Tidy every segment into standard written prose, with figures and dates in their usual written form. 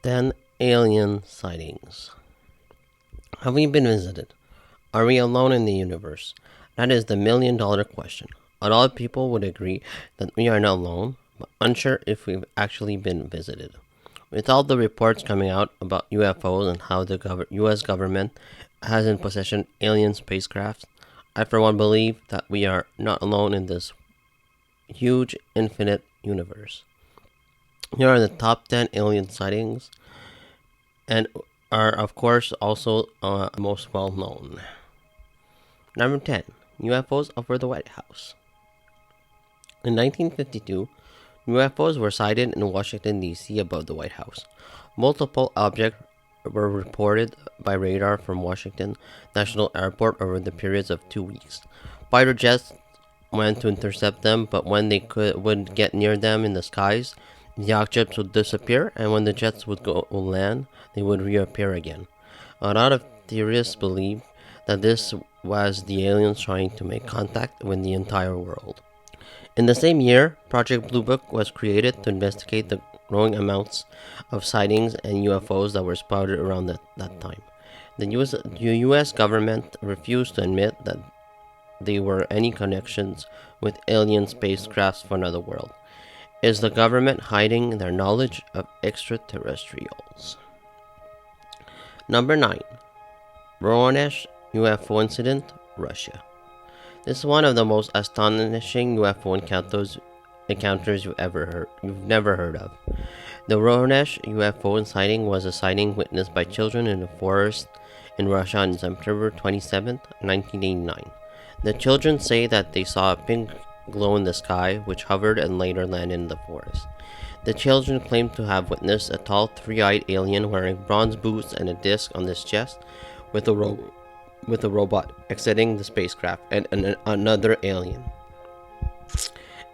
10 alien sightings. Have we been visited? Are we alone in the universe? That is the $1,000,000 question. A lot of people would agree that we are not alone, but unsure if we've actually been visited. With all the reports coming out about UFOs and how the US government has in possession alien spacecraft, I for one believe that we are not alone in this huge, infinite universe. Here are the top 10 alien sightings, and are, of course, also most well known. Number 10, UFOs over the White House. In 1952, UFOs were sighted in Washington, D.C. above the White House. Multiple objects were reported by radar from Washington National Airport over the periods of 2 weeks. Fighter jets went to intercept them, but when they would get near them in the skies, the objects would disappear, and when the jets would land, they would reappear again. A lot of theorists believe that this was the aliens trying to make contact with the entire world. In the same year, Project Blue Book was created to investigate the growing amounts of sightings and UFOs that were spotted around that time. The US government refused to admit that there were any connections with alien spacecrafts from another world. Is the government hiding their knowledge of extraterrestrials? Number 9. Voronezh UFO Incident, Russia. This is one of the most astonishing UFO encounters you've never heard of. The Voronezh UFO sighting was a sighting witnessed by children in a forest in Russia on September 27, 1989. The children say that they saw a pink glow in the sky, which hovered and later landed in the forest. The children claim to have witnessed a tall, three-eyed alien wearing bronze boots and a disc on his chest, with a robot exiting the spacecraft and another alien.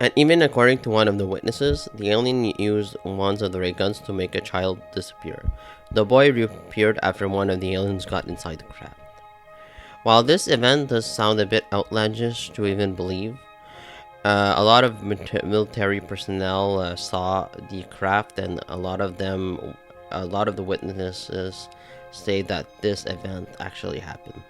And even according to one of the witnesses, the alien used one of the ray guns to make a child disappear. The boy reappeared after one of the aliens got inside the craft. While this event does sound a bit outlandish to even believe, a lot of military personnel saw the craft, and a lot of the witnesses say that this event actually happened.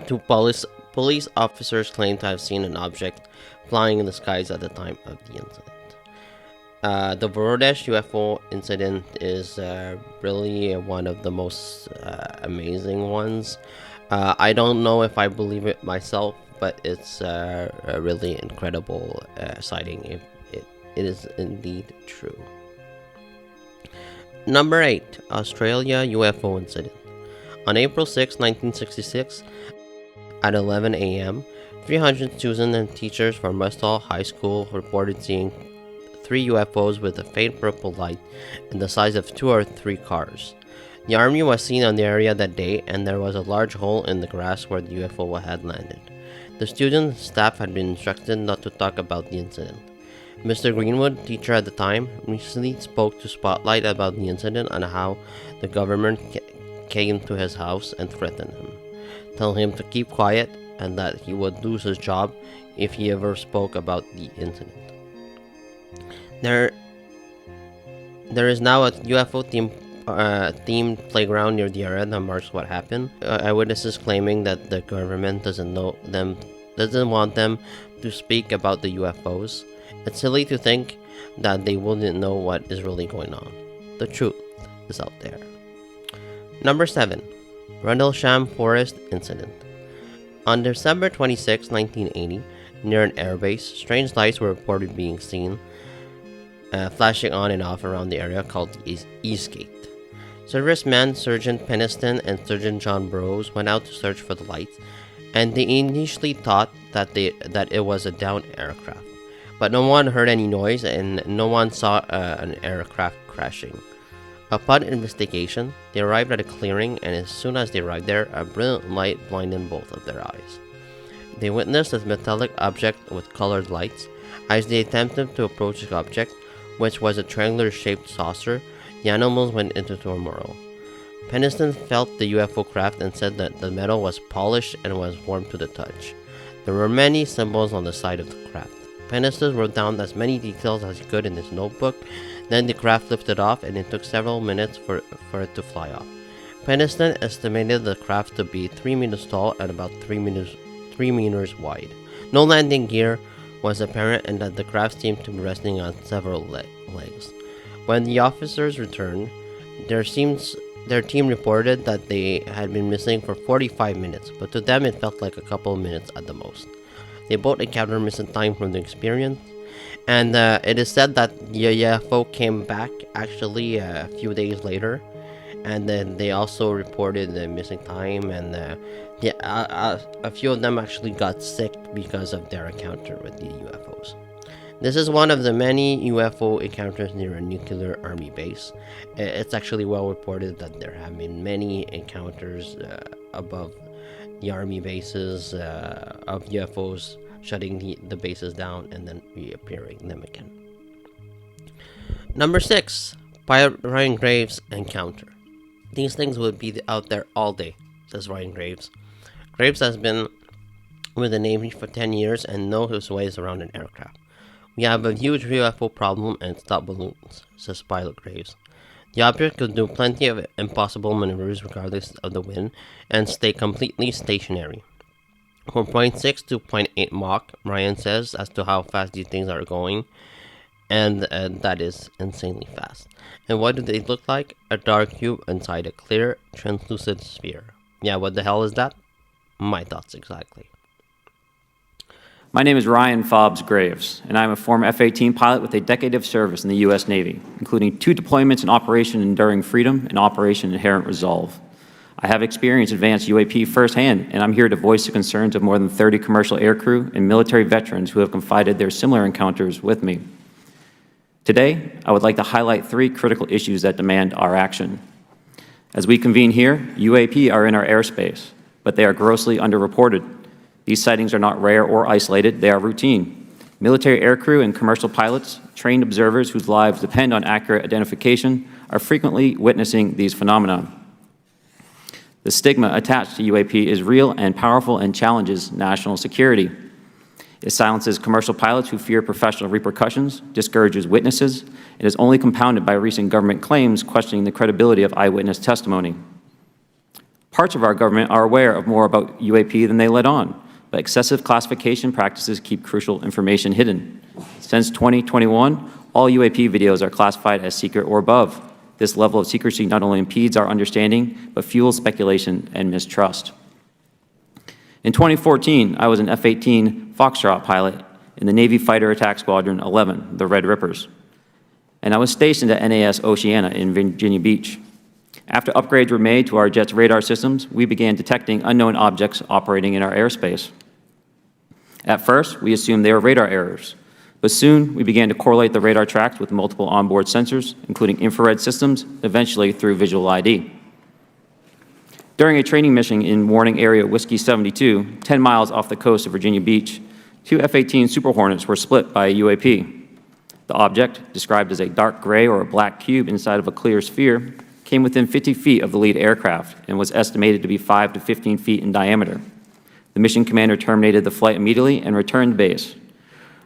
Two police officers claim to have seen an object flying in the skies at the time of the incident. The Voronezh UFO incident is really one of the most amazing ones. I don't know if I believe it myself, but it's a really incredible sighting if it is indeed true. Number 8. Australia UFO Incident. On April 6, 1966, at 11 a.m., 300 students and teachers from Westall High School reported seeing 3 UFOs with a faint purple light in the size of 2 or 3 cars. The army was seen on the area that day, and there was a large hole in the grass where the UFO had landed. The student and staff had been instructed not to talk about the incident. Mr. Greenwood, teacher at the time, recently spoke to Spotlight about the incident and how the government came to his house and threatened him, telling him to keep quiet and that he would lose his job if he ever spoke about the incident. There is now a UFO themed playground near the area that marks what happened. Eyewitnesses claiming that the government doesn't want them to speak about the UFOs. It's silly to think that they wouldn't know what is really going on. The truth is out there. Number 7. Rendlesham Forest Incident. On December 26, 1980, near an airbase, strange lights were reported being seen flashing on and off around the area called the Eastgate. Serviceman Sergeant Peniston and Sergeant John Burroughs went out to search for the lights, and they initially thought that it was a downed aircraft. But no one heard any noise, and no one saw an aircraft crashing. Upon investigation, they arrived at a clearing, and as soon as they arrived there, a brilliant light blinded both of their eyes. They witnessed a metallic object with colored lights. As they attempted to approach the object, which was a triangular-shaped saucer, the animals went into turmoil. Peniston felt the UFO craft and said that the metal was polished and was warm to the touch. There were many symbols on the side of the craft. Peniston wrote down as many details as he could in his notebook, Then the craft lifted off, and it took several minutes for it to fly off. Peniston estimated the craft to be 3 meters tall and about 3 meters wide. No landing gear was apparent, and that the craft seemed to be resting on several legs. When the officers returned, their team reported that they had been missing for 45 minutes, but to them it felt like a couple of minutes at the most. They both encountered missing time from the experience, and it is said that the UFO came back actually a few days later, and then they also reported the missing time, and a few of them actually got sick because of their encounter with the UFOs. This is one of the many UFO encounters near a nuclear army base. It's actually well reported that there have been many encounters above the army bases of UFOs shutting the bases down and then reappearing them again. Number 6, Pilot Ryan Graves encounter. These things would be out there all day, says Ryan Graves. Graves has been with the Navy for 10 years and knows his ways around an aircraft. We have a huge UFO problem and stop balloons, says Pilot Graves. The object could do plenty of impossible maneuvers regardless of the wind and stay completely stationary. From 0.6 to 0.8 Mach, Ryan says, as to how fast these things are going, and that is insanely fast. And what do they look like? A dark cube inside a clear, translucent sphere. Yeah, what the hell is that? My thoughts exactly. My name is Ryan Fobbs Graves, and I'm a former F-18 pilot with a decade of service in the U.S. Navy, including 2 deployments in Operation Enduring Freedom and Operation Inherent Resolve. I have experienced advanced UAP firsthand, and I'm here to voice the concerns of more than 30 commercial aircrew and military veterans who have confided their similar encounters with me. Today, I would like to highlight 3 critical issues that demand our action. As we convene here, UAP are in our airspace, but they are grossly underreported. These sightings are not rare or isolated, they are routine. Military aircrew and commercial pilots, trained observers whose lives depend on accurate identification, are frequently witnessing these phenomena. The stigma attached to UAP is real and powerful and challenges national security. It silences commercial pilots who fear professional repercussions, discourages witnesses, and is only compounded by recent government claims questioning the credibility of eyewitness testimony. Parts of our government are aware of more about UAP than they let on, but excessive classification practices keep crucial information hidden. Since 2021, all UAP videos are classified as secret or above. This level of secrecy not only impedes our understanding, but fuels speculation and mistrust. In 2014, I was an F-18 Foxtrot pilot in the Navy Fighter Attack Squadron 11, the Red Rippers, and I was stationed at NAS Oceana in Virginia Beach. After upgrades were made to our jet's radar systems, we began detecting unknown objects operating in our airspace. At first, we assumed they were radar errors, but soon we began to correlate the radar tracks with multiple onboard sensors, including infrared systems, eventually through visual ID. During a training mission in Warning Area Whiskey 72, 10 miles off the coast of Virginia Beach, 2 F-18 Super Hornets were split by a UAP. The object, described as a dark gray or a black cube inside of a clear sphere, came within 50 feet of the lead aircraft and was estimated to be 5 to 15 feet in diameter. The mission commander terminated the flight immediately and returned to base.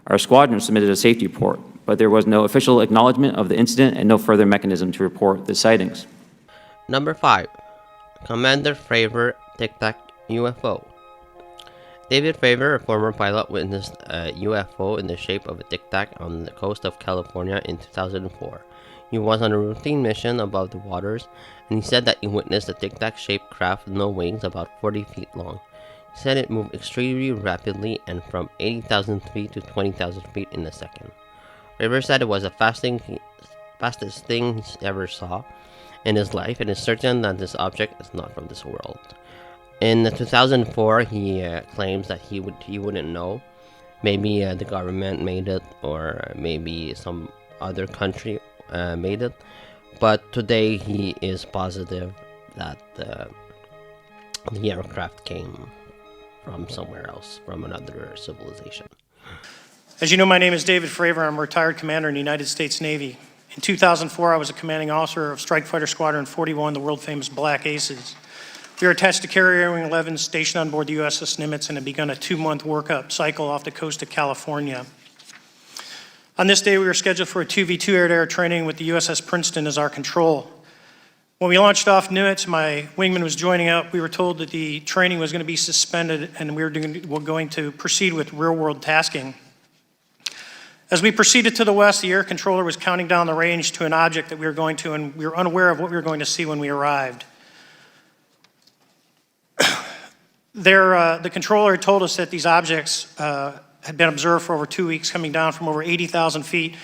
Our squadron submitted a safety report, but there was no official acknowledgement of the incident and no further mechanism to report the sightings. Number 5, Commander Fravor Tic Tac UFO. David Fravor, a former pilot, witnessed a UFO in the shape of a Tic Tac on the coast of California in 2004. He was on a routine mission above the waters, and he said that he witnessed a Tic Tac-shaped craft with no wings about 40 feet long. He said it moved extremely rapidly and from 80,000 feet to 20,000 feet in a second. Fravor said it was the fastest thing he ever saw in his life, and is certain that this object is not from this world. In 2004, he claims that he wouldn't know. Maybe the government made it, or maybe some other country made it. But today he is positive that the aircraft came from somewhere else, from another civilization. As you know, my name is David Fravor. I'm a retired commander in the United States Navy. In 2004, I was a commanding officer of Strike Fighter Squadron 41, the world-famous Black Aces. We were attached to Carrier Wing 11, stationed on board the USS Nimitz, and had begun a 2-month workup cycle off the coast of California. On this day, we were scheduled for a 2v2 air-to-air training with the USS Princeton as our control. When we launched off Nimitz, my wingman was joining up. We were told that the training was going to be suspended and we were going to proceed with real-world tasking. As we proceeded to the west, the air controller was counting down the range to an object that we were going to, and we were unaware of what we were going to see when we arrived. The controller had told us that these objects had been observed for over 2 weeks, coming down from over 80,000 feet,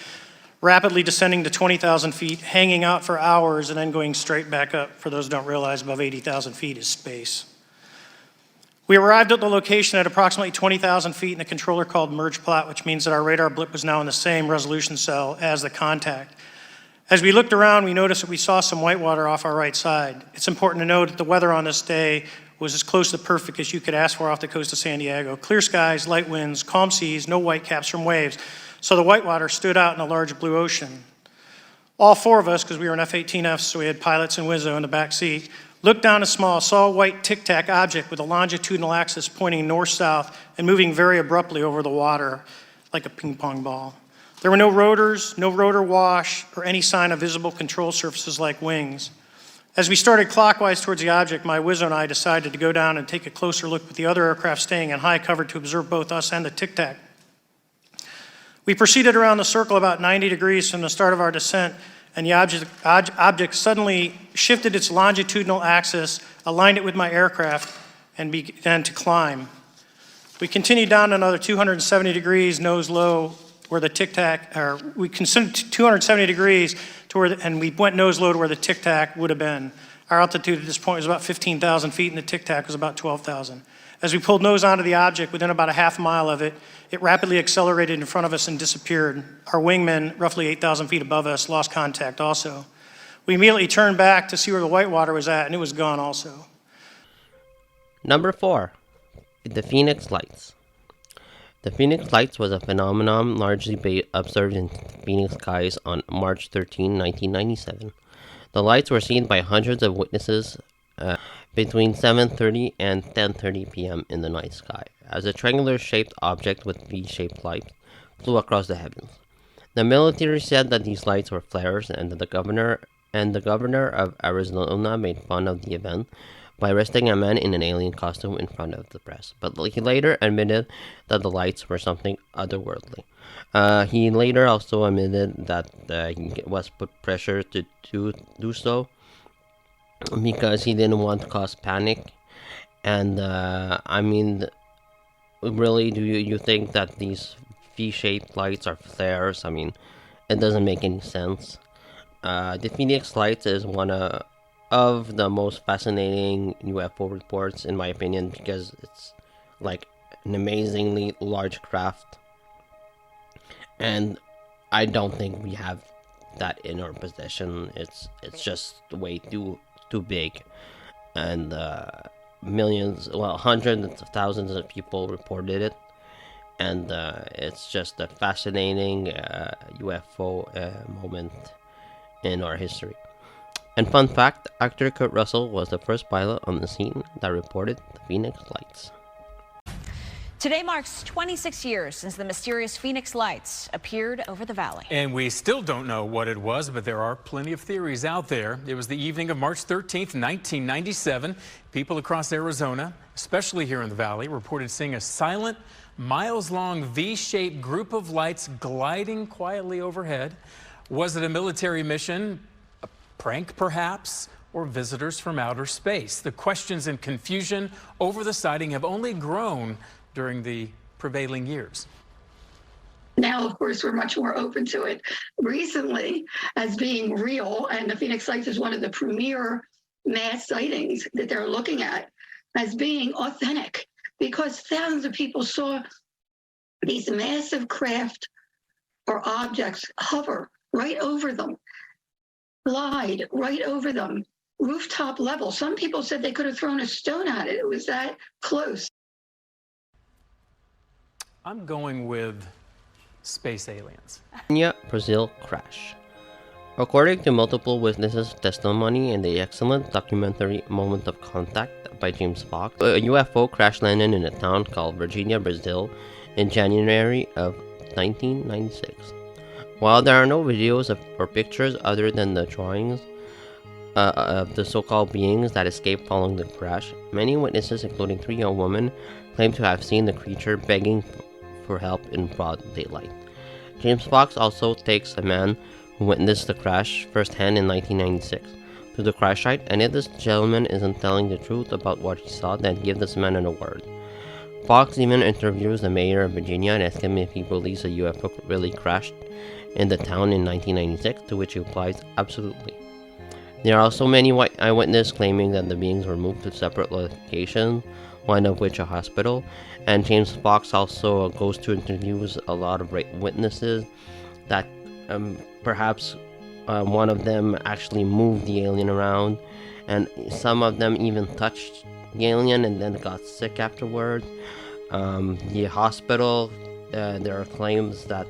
rapidly descending to 20,000 feet, hanging out for hours, and then going straight back up. For those who don't realize, above 80,000 feet is space. We arrived at the location at approximately 20,000 feet, and the controller called merge plot, which means that our radar blip was now in the same resolution cell as the contact. As we looked around, we noticed that we saw some whitewater off our right side. It's important to note that the weather on this day was as close to perfect as you could ask for off the coast of San Diego. Clear skies, light winds, calm seas, no whitecaps from waves. So the whitewater stood out in a large blue ocean. All four of us, because we were in F-18Fs, so we had pilots and Wizzo in the back seat, looked down a small, saw a white tic-tac object with a longitudinal axis pointing north-south and moving very abruptly over the water like a ping-pong ball. There were no rotors, no rotor wash, or any sign of visible control surfaces like wings. As we started clockwise towards the object, my Wizzo and I decided to go down and take a closer look with the other aircraft staying in high cover to observe both us and the tic-tac. We proceeded around the circle about 90 degrees from the start of our descent, and the object suddenly shifted its longitudinal axis, aligned it with my aircraft, and began to climb. We continued down another 270 degrees, nose low, where the tic-tac, or we considered 270 degrees to where, and we went nose low to where the tic-tac would have been. Our altitude at this point was about 15,000 feet, and the tic-tac was about 12,000. As we pulled nose onto the object, within about a half mile of it, it rapidly accelerated in front of us and disappeared. Our wingman, roughly 8,000 feet above us, lost contact also. We immediately turned back to see where the whitewater was at, and it was gone also. Number 4, the Phoenix Lights. The Phoenix Lights was a phenomenon largely observed in Phoenix skies on March 13, 1997. The lights were seen by hundreds of witnesses between 7:30 and 10:30 p.m. in the night sky, as a triangular-shaped object with V-shaped lights flew across the heavens. The military said that these lights were flares, and the governor of Arizona made fun of the event by arresting a man in an alien costume in front of the press. But he later admitted that the lights were something otherworldly. He later also admitted that he was put pressure to do so because he didn't want to cause panic. And I mean, really, do you think that these V-shaped lights are flares? I mean, it doesn't make any sense. The Phoenix Lights is one of the most fascinating UFO reports, in my opinion, because it's like an amazingly large craft, and I don't think we have that in our possession. It's just way too big, and millions, well, hundreds of thousands of people reported it, and it's just a fascinating UFO moment in our history. And fun fact, actor Kurt Russell was the first pilot on the scene that reported the Phoenix Lights. Today marks 26 years since the mysterious Phoenix Lights appeared over the valley. And we still don't know what it was, but there are plenty of theories out there. It was the evening of March 13th, 1997. People across Arizona, especially here in the valley, reported seeing a silent, miles-long V-shaped group of lights gliding quietly overhead. Was it a military mission? A prank, perhaps? Or visitors from outer space? The questions and confusion over the sighting have only grown during the prevailing years. Now, of course, we're much more open to it recently as being real, and the Phoenix Lights is one of the premier mass sightings that they're looking at as being authentic, because thousands of people saw these massive craft or objects hover right over them, glide right over them, rooftop level. Some people said they could have thrown a stone at it. It was that close. I'm going with space aliens. Kenya, Brazil crash. According to multiple witnesses' testimony in the excellent documentary Moment of Contact by James Fox, a UFO crash landed in a town called Virginia, Brazil in January of 1996. While there are no videos or pictures other than the drawings of the so-called beings that escaped following the crash, many witnesses, including 3 young women, claim to have seen the creature begging for help in broad daylight. James Fox also takes a man who witnessed the crash firsthand in 1996 to the crash site, and if this gentleman isn't telling the truth about what he saw, then give this man an award. Fox even interviews the mayor of Virginia and asks him if he believes a UFO really crashed in the town in 1996, to which he replies, absolutely. There are also many white eyewitnesses claiming that the beings were moved to separate locations, one of which a hospital, and James Fox also goes to interviews a lot of witnesses that perhaps one of them actually moved the alien around, and some of them even touched the alien and then got sick afterwards. The hospital, there are claims that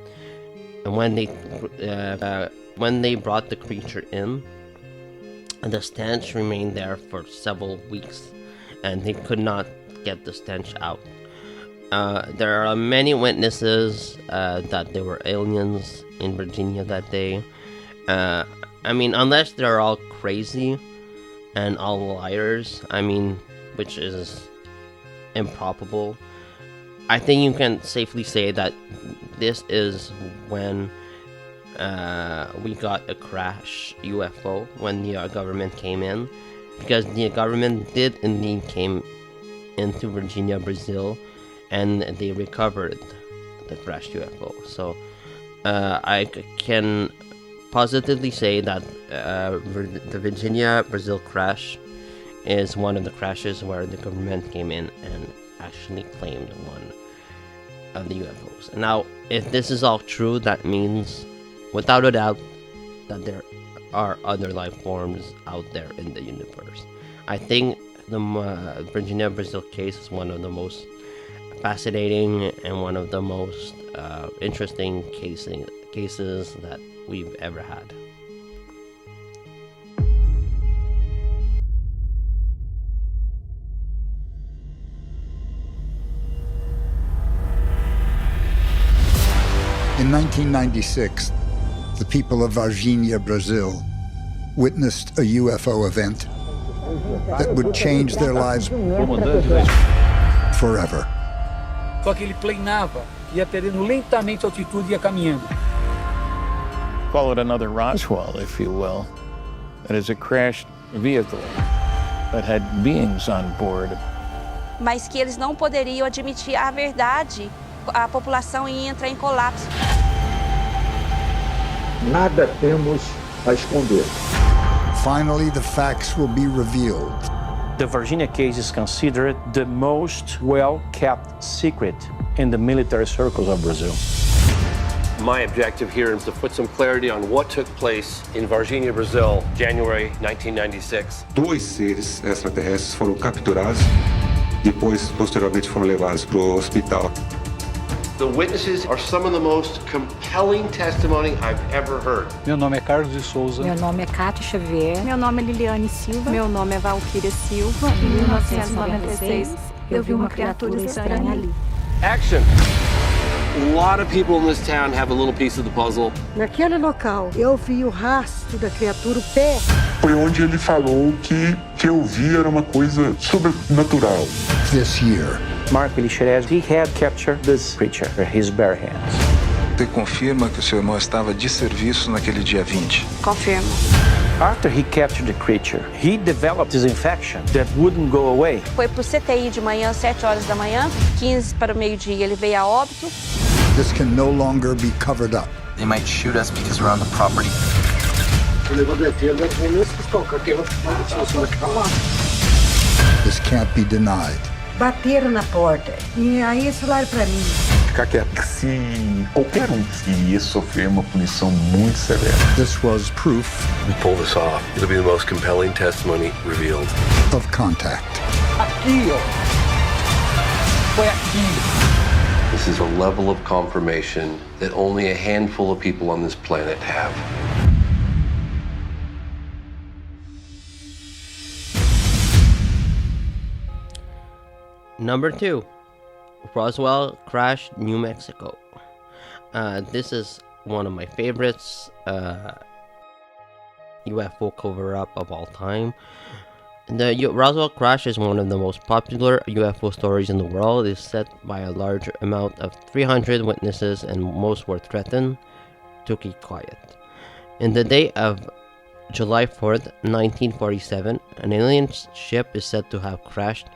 when they brought the creature in, the stench remained there for several weeks, and they could not get the stench out. There are many witnesses that there were aliens in Virginia that day. I mean, unless they're all crazy and all liars, I mean, which is improbable, I think you can safely say that this is when we got a crash UFO, when the government came in, because the government did indeed came into Virginia, Brazil, and they recovered the crashed UFO. So I can positively say that the Virginia, Brazil crash is one of the crashes where the government came in and actually claimed one of the UFOs. Now, if this is all true, that means, without a doubt, that there are other life forms out there in the universe. I think the Virginia, Brazil case is one of the most fascinating and one of the most interesting cases that we've ever had. In 1996, the people of Varginha, Brazil, witnessed a UFO event that would change their lives forever. Só que ele planava, ia perdendo lentamente a altitude e ia caminhando. Call it another Roswell, if you will. It is a crashed vehicle that had beings on board. Mas que eles não poderiam admitir a verdade, a população ia entrar em colapso. Nada temos a esconder. Finally, the facts will be revealed. The Virginia case is considered the most well-kept secret in the military circles of Brazil. My objective here is to put some clarity on what took place in Varginha, Brazil, January 1996. 2 seres extraterrestres foram capturados, depois, posteriormente, foram levados para o hospital. The witnesses are some of the most compelling testimony I've ever heard. Meu nome é Carlos de Souza. Meu nome é Cátia Xavier. Meu nome é Liliane Silva. Meu nome é Valquíria Silva. Em 1996, eu vi uma criatura estranha ali. Action! A lot of people in this town have a little piece of the puzzle. Naquele local, eu vi o rastro da criatura, o pé. Foi onde ele falou que eu vi era uma coisa sobrenatural. This year, Mark Elixerez, he had captured this creature with his bare hands. Você confirma que o seu irmão estava de serviço naquele dia 20? Confirmo. After he captured the creature, he developed this infection that wouldn't go away. Foi pro CTI de manhã, 7 horas da manhã, 15 para o meio-dia, ele veio a óbito. this can no longer be covered up. They might shoot us because we're on the property. This can't be denied. Bateram na porta e aí eles falaram pra mim. Ficar quieto, se qualquer ia sofrer uma punição muito severa. This was proof. We pull this off. It'll be the most compelling testimony revealed. Of contact. Aqui, ó. Foi aqui. This is a level of confirmation that only a handful of people on this planet have. Number 2, Roswell crash, New Mexico. This is one of my favorites UFO cover-up of all time. The Roswell crash is one of the most popular UFO stories in the world. It is set by a large amount of 300 witnesses, and most were threatened to keep quiet. In the day of July 4th, 1947, an alien ship is said to have crashed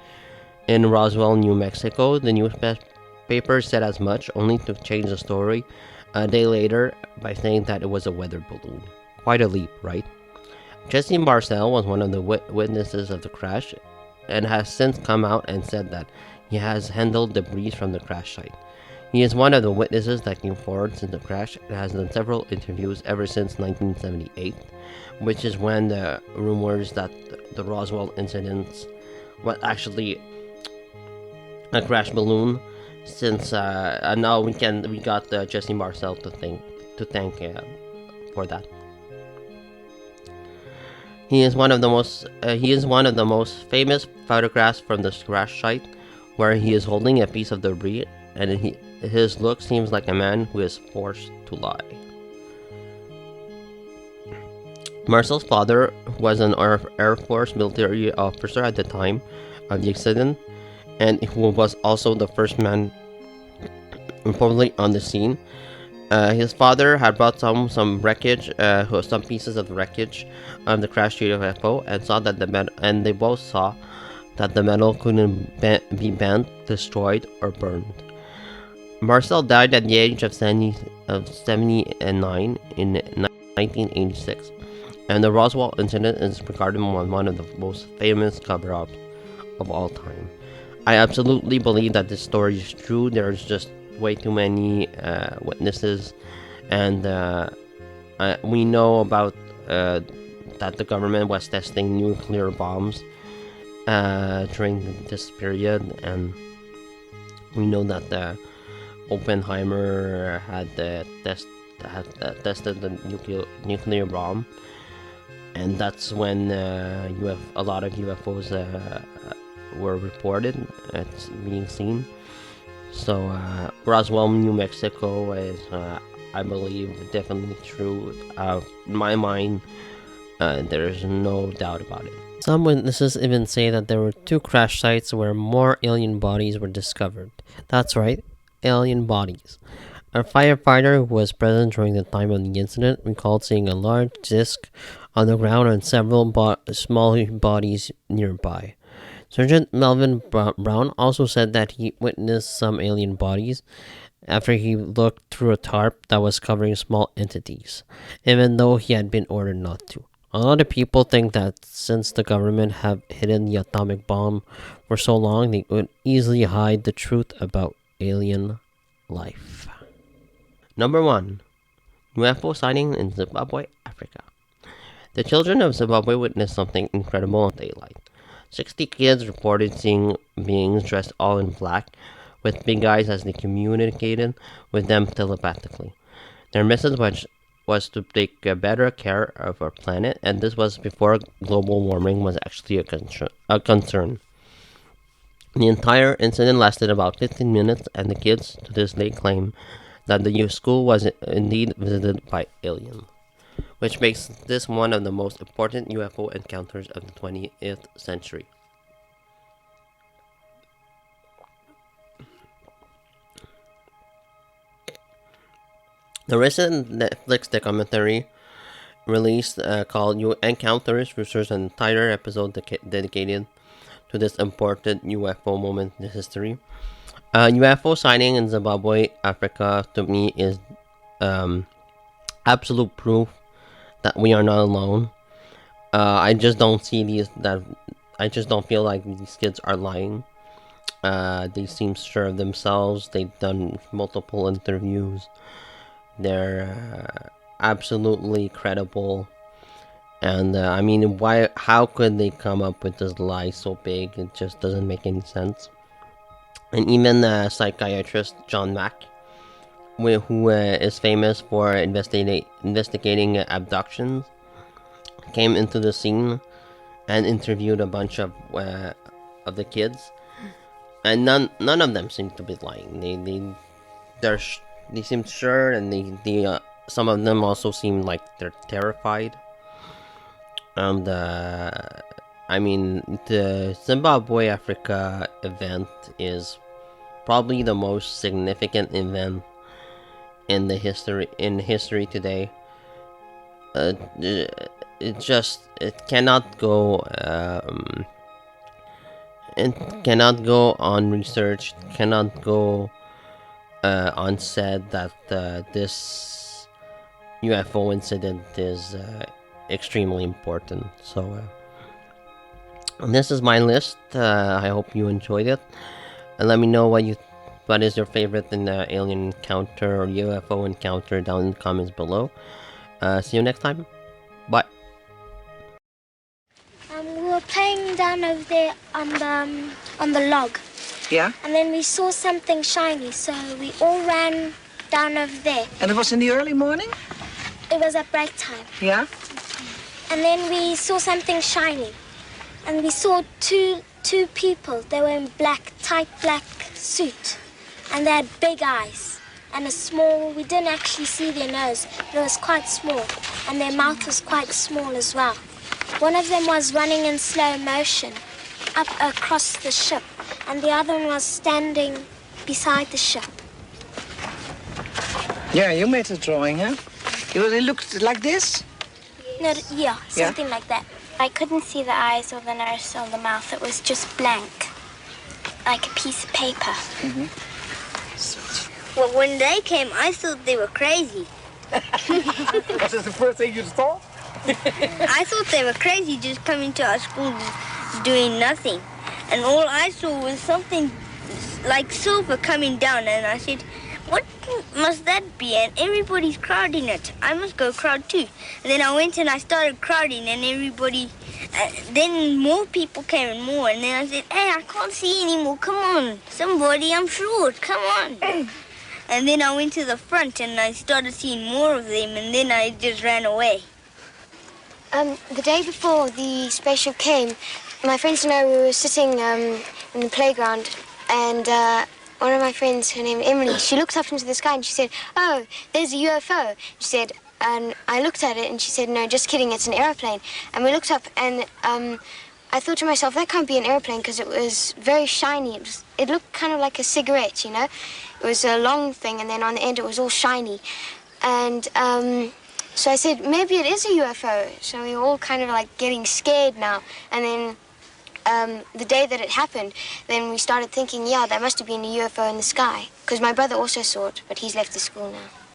in Roswell, New Mexico. The newspaper said as much, only to change the story a day later by saying that it was a weather balloon. Quite a leap, right? Jesse Marcel was one of the witnesses of the crash and has since come out and said that he has handled debris from the crash site. He is one of the witnesses that came forward since the crash and has done several interviews ever since 1978, which is when the rumors that the Roswell incidents was actually a crash balloon. Since now we got Jesse Marcel to thank for that. He is one of the most famous photographs from the crash site, where he is holding a piece of debris, and his look seems like a man who is forced to lie. Marcel's father was an Air Force military officer at the time of the accident, and who was also the first man reportedly on the scene. His father had brought some wreckage, some pieces of the wreckage of the crashed UFO, and saw that they both saw that the metal couldn't be bent, destroyed, or burned. Marcel died at the age of 79 in 1986, and the Roswell incident is regarded as one of the most famous cover-ups of all time. I absolutely believe that this story is true. There's just way too many witnesses, and we know about that the government was testing nuclear bombs during this period, and we know that Oppenheimer had tested the nuclear bomb, and that's when a lot of UFOs were reported as being seen. So Roswell, New Mexico is, I believe, definitely true. In my mind, there's no doubt about it. Some witnesses even say that there were 2 crash sites where more alien bodies were discovered. That's right, alien bodies. A firefighter who was present during the time of the incident recalled seeing a large disc on the ground and several small bodies nearby. Sergeant Melvin Brown also said that he witnessed some alien bodies after he looked through a tarp that was covering small entities, even though he had been ordered not to. A lot of people think that since the government have hidden the atomic bomb for so long, they could easily hide the truth about alien life. Number 1. UFO sighting in Zimbabwe, Africa. The children of Zimbabwe witnessed something incredible in daylight. 60 kids reported seeing beings dressed all in black, with big eyes as they communicated with them telepathically. Their message was to take better care of our planet, and this was before global warming was actually a concern. The entire incident lasted about 15 minutes, and the kids to this day claim that the school was indeed visited by aliens, which makes this one of the most important UFO encounters of the 20th century. The recent Netflix documentary released called Encounters features an entire episode dedicated to this important UFO moment in history. UFO sighting in Zimbabwe, Africa, to me is absolute proof that we are not alone. I just don't see I just don't feel like these kids are lying. They seem sure of themselves. They've done multiple interviews. They're absolutely credible. And I mean, how could they come up with this lie so big? It just doesn't make any sense. And even psychiatrist John Mack, who is famous for investigating abductions, came into the scene and interviewed a bunch of the kids, and none of them seem to be lying. They seem sure, and they some of them also seem like they're terrified. And I mean, the Zimbabwe Africa event is probably the most significant event in history today. It cannot go unresearched, cannot go unsaid that this UFO incident is extremely important. So and this is my list. I hope you enjoyed it, and let me know what is your favorite in the alien encounter or UFO encounter down in the comments below. See you next time. Bye. We were playing down over there on the log. Yeah? And then we saw something shiny, so we all ran down over there. And it was in the early morning? It was at break time. Yeah? And then we saw something shiny. And we saw two people. They were in tight black suit. And they had big eyes. And we didn't actually see their nose, but it was quite small. And their mouth was quite small as well. One of them was running in slow motion up across the ship, and the other one was standing beside the ship. Yeah, you made a drawing, huh? It looked like this? No, yeah, something like that. I couldn't see the eyes or the nose or the mouth. It was just blank, like a piece of paper. Mm-hmm. Well, when they came, I thought they were crazy. Was this the first thing you thought? I thought they were crazy just coming to our school doing nothing. And all I saw was something like silver coming down, and I said, what must that be? And everybody's crowding it. I must go crowd too. And then I went and I started crowding, and then more people came and more. And then I said, hey, I can't see anymore. Come on, somebody, I'm short. Come on. And then I went to the front, and I started seeing more of them, and then I just ran away. The day before the spaceship came, my friends and I were sitting in the playground, and one of my friends, her name Emily, she looked up into the sky and she said, oh, there's a UFO. She said, and I looked at it and she said, no, just kidding, it's an airplane. And we looked up and I thought to myself, that can't be an airplane because it was very shiny. It looked kind of like a cigarette, you know? It was a long thing, and then on the end it was all shiny. And so I said, maybe it is a UFO. So we were all kind of like getting scared now. And then the day that it happened, then we started thinking, yeah, there must have been a UFO in the sky. Because my brother also saw it, but he's left the school now.